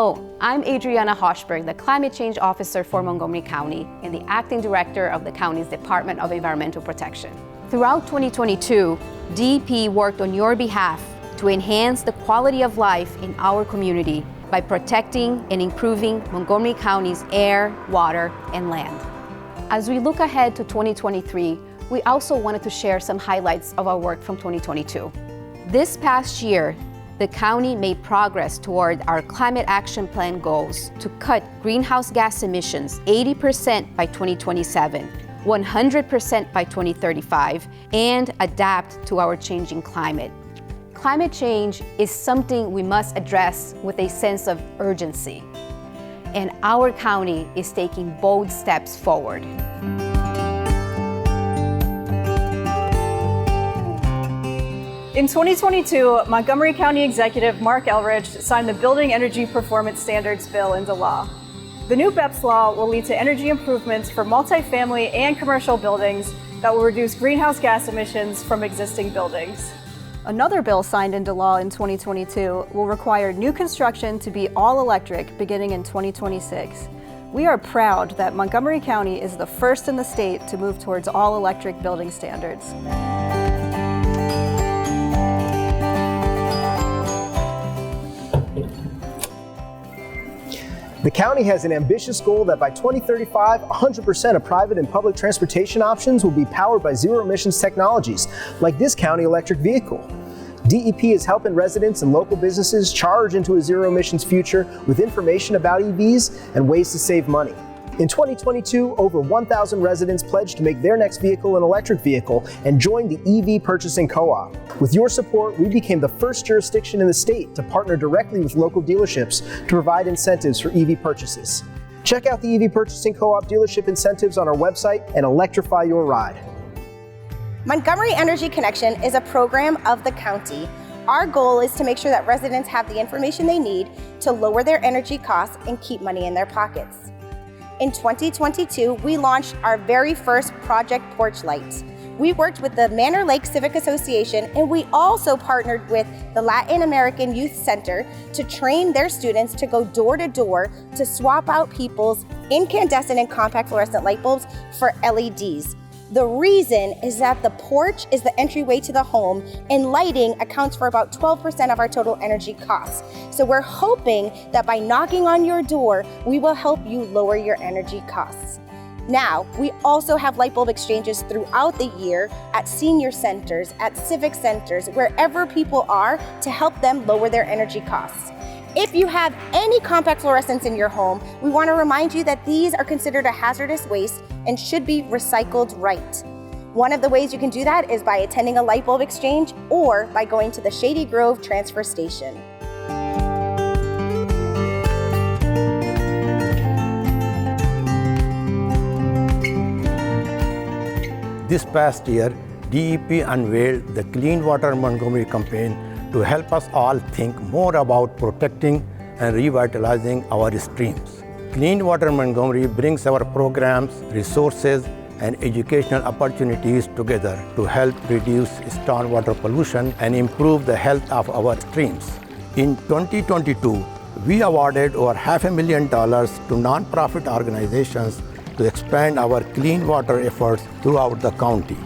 Hello, I'm Adriana Hochberg, the Climate Change Officer for Montgomery County and the Acting Director of the county's Department of Environmental Protection. Throughout 2022, DEP worked on your behalf to enhance the quality of life in our community by protecting and improving Montgomery County's air, water, and land. As we look ahead to 2023, we also wanted to share some highlights of our work from 2022. This past year, the county made progress toward our Climate Action Plan goals to cut greenhouse gas emissions 80% by 2027, 100% by 2035, and adapt to our changing climate. Climate change is something we must address with a sense of urgency, and our county is taking bold steps forward. In 2022, Montgomery County Executive Mark Elridge signed the Building Energy Performance Standards Bill into law. The new BEPS law will lead to energy improvements for multifamily and commercial buildings that will reduce greenhouse gas emissions from existing buildings. Another bill signed into law in 2022 will require new construction to be all electric beginning in 2026. We are proud that Montgomery County is the first in the state to move towards all electric building standards. The county has an ambitious goal that by 2035, 100% of private and public transportation options will be powered by zero-emissions technologies, like this county electric vehicle. DEP is helping residents and local businesses charge into a zero-emissions future with information about EVs and ways to save money. In 2022, over 1,000 residents pledged to make their next vehicle an electric vehicle and joined the EV Purchasing Co-op. With your support, we became the first jurisdiction in the state to partner directly with local dealerships to provide incentives for EV purchases. Check out the EV Purchasing Co-op dealership incentives on our website and electrify your ride. Montgomery Energy Connection is a program of the county. Our goal is to make sure that residents have the information they need to lower their energy costs and keep money in their pockets. In 2022, we launched our very first Project Porch Light. We worked with the Manor Lake Civic Association, and we also partnered with the Latin American Youth Center to train their students to go door to door to swap out people's incandescent and compact fluorescent light bulbs for LEDs. The reason is that the porch is the entryway to the home, and lighting accounts for about 12% of our total energy costs. So we're hoping that by knocking on your door, we will help you lower your energy costs. Now, we also have light bulb exchanges throughout the year at senior centers, at civic centers, wherever people are, to help them lower their energy costs. If you have any compact fluorescents in your home, we want to remind you that these are considered a hazardous waste and should be recycled right. One of the ways you can do that is by attending a light bulb exchange or by going to the Shady Grove transfer station. This past year, DEP unveiled the Clean Water Montgomery campaign to help us all think more about protecting and revitalizing our streams. Clean Water Montgomery brings our programs, resources, and educational opportunities together to help reduce stormwater pollution and improve the health of our streams. In 2022, we awarded over $500,000 to nonprofit organizations to expand our clean water efforts throughout the county.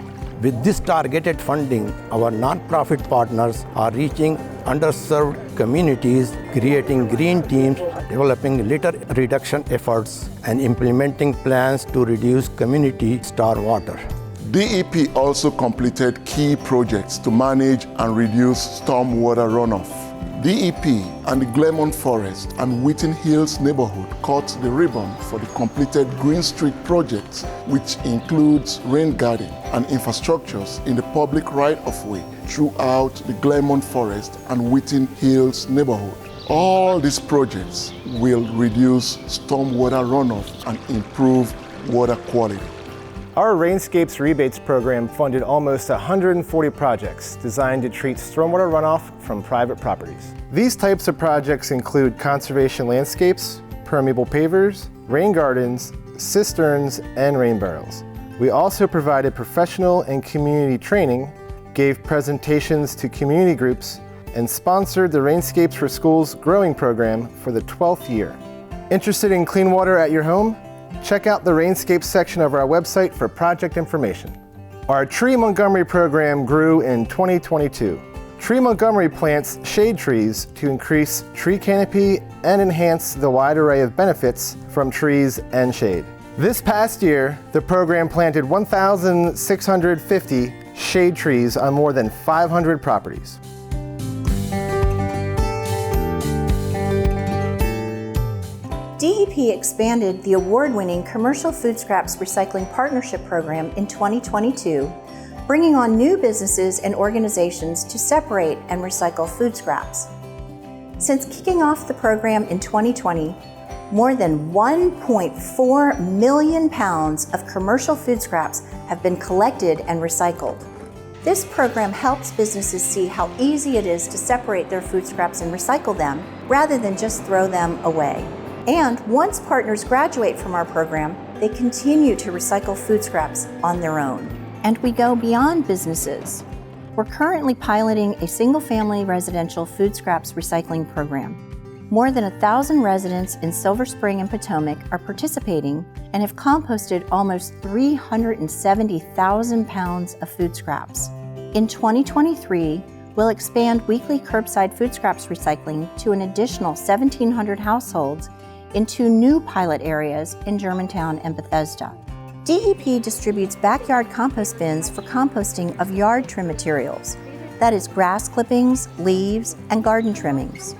With this targeted funding, our nonprofit partners are reaching underserved communities, creating green teams, developing litter reduction efforts, and implementing plans to reduce community stormwater. DEP also completed key projects to manage and reduce stormwater runoff. DEP and the Glenmont Forest and Wheaton Hills neighborhood cut the ribbon for the completed Green Street project, which includes rain garden and infrastructures in the public right-of-way throughout the Glenmont Forest and Wheaton Hills neighborhood. All these projects will reduce stormwater runoff and improve water quality. Our Rainscapes Rebates program funded almost 140 projects designed to treat stormwater runoff from private properties. These types of projects include conservation landscapes, permeable pavers, rain gardens, cisterns, and rain barrels. We also provided professional and community training, gave presentations to community groups, and sponsored the Rainscapes for Schools growing program for the 12th year. Interested in clean water at your home? Check out the Rainscapes section of our website for project information. Our Tree Montgomery program grew in 2022. Tree Montgomery plants shade trees to increase tree canopy and enhance the wide array of benefits from trees and shade. This past year, the program planted 1,650 shade trees on more than 500 properties. DEP expanded the award-winning Commercial Food Scraps Recycling Partnership Program in 2022, bringing on new businesses and organizations to separate and recycle food scraps. Since kicking off the program in 2020, more than 1.4 million pounds of commercial food scraps have been collected and recycled. This program helps businesses see how easy it is to separate their food scraps and recycle them, rather than just throw them away. And once partners graduate from our program, they continue to recycle food scraps on their own. And we go beyond businesses. We're currently piloting a single-family residential food scraps recycling program. More than 1,000 residents in Silver Spring and Potomac are participating and have composted almost 370,000 pounds of food scraps. In 2023, we'll expand weekly curbside food scraps recycling to an additional 1,700 households in 2 new pilot areas in Germantown and Bethesda. DEP distributes backyard compost bins for composting of yard trim materials, that is grass clippings, leaves, and garden trimmings.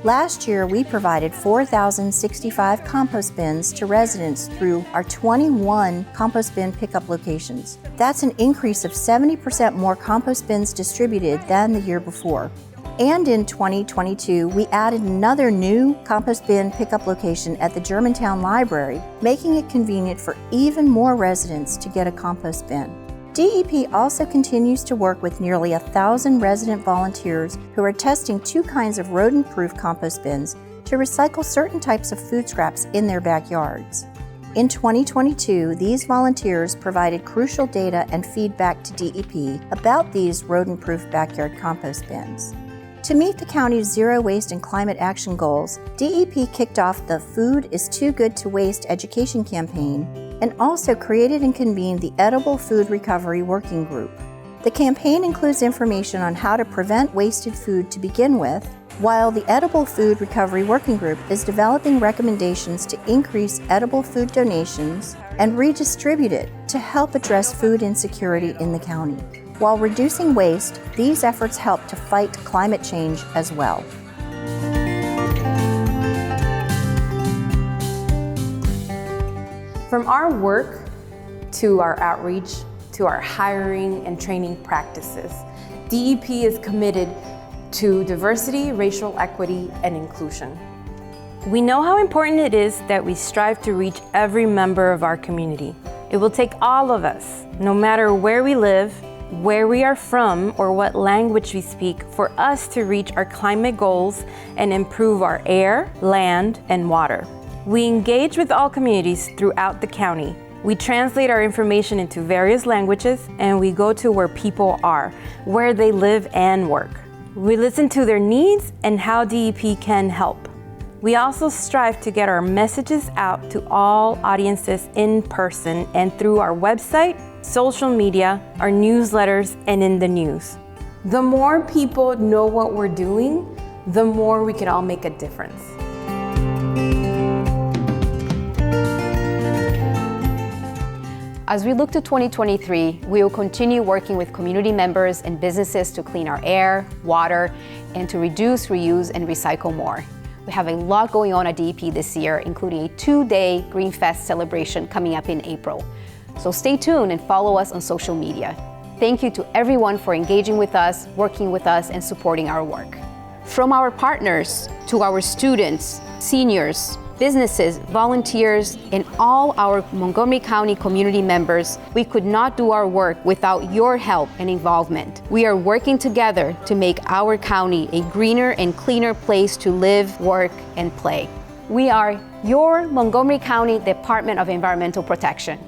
Last year, we provided 4,065 compost bins to residents through our 21 compost bin pickup locations. That's an increase of 70% more compost bins distributed than the year before. And in 2022, we added another new compost bin pickup location at the Germantown Library, making it convenient for even more residents to get a compost bin. DEP also continues to work with nearly 1,000 resident volunteers who are testing 2 kinds of rodent-proof compost bins to recycle certain types of food scraps in their backyards. In 2022, these volunteers provided crucial data and feedback to DEP about these rodent-proof backyard compost bins. To meet the county's zero waste and climate action goals, DEP kicked off the Food is Too Good to Waste education campaign and also created and convened the Edible Food Recovery Working Group. The campaign includes information on how to prevent wasted food to begin with, while the Edible Food Recovery Working Group is developing recommendations to increase edible food donations and redistribute it to help address food insecurity in the county. While reducing waste, these efforts help to fight climate change as well. From our work to our outreach to our hiring and training practices, DEP is committed to diversity, racial equity, and inclusion. We know how important it is that we strive to reach every member of our community. It will take all of us, no matter where we live, where we are from, or what language we speak, for us to reach our climate goals and improve our air, land, and water. We engage with all communities throughout the county. We translate our information into various languages, and we go to where people are, where they live and work. We listen to their needs and how DEP can help. We also strive to get our messages out to all audiences in person and through our website, social media, our newsletters, and in the news. The more people know what we're doing, the more we can all make a difference. As we look to 2023, we will continue working with community members and businesses to clean our air, water, and to reduce, reuse, and recycle more. We have a lot going on at DEP this year, including a 2-day Green Fest celebration coming up in April. So stay tuned and follow us on social media. Thank you to everyone for engaging with us, working with us, and supporting our work. From our partners to our students, seniors, businesses, volunteers, and all our Montgomery County community members, we could not do our work without your help and involvement. We are working together to make our county a greener and cleaner place to live, work, and play. We are your Montgomery County Department of Environmental Protection.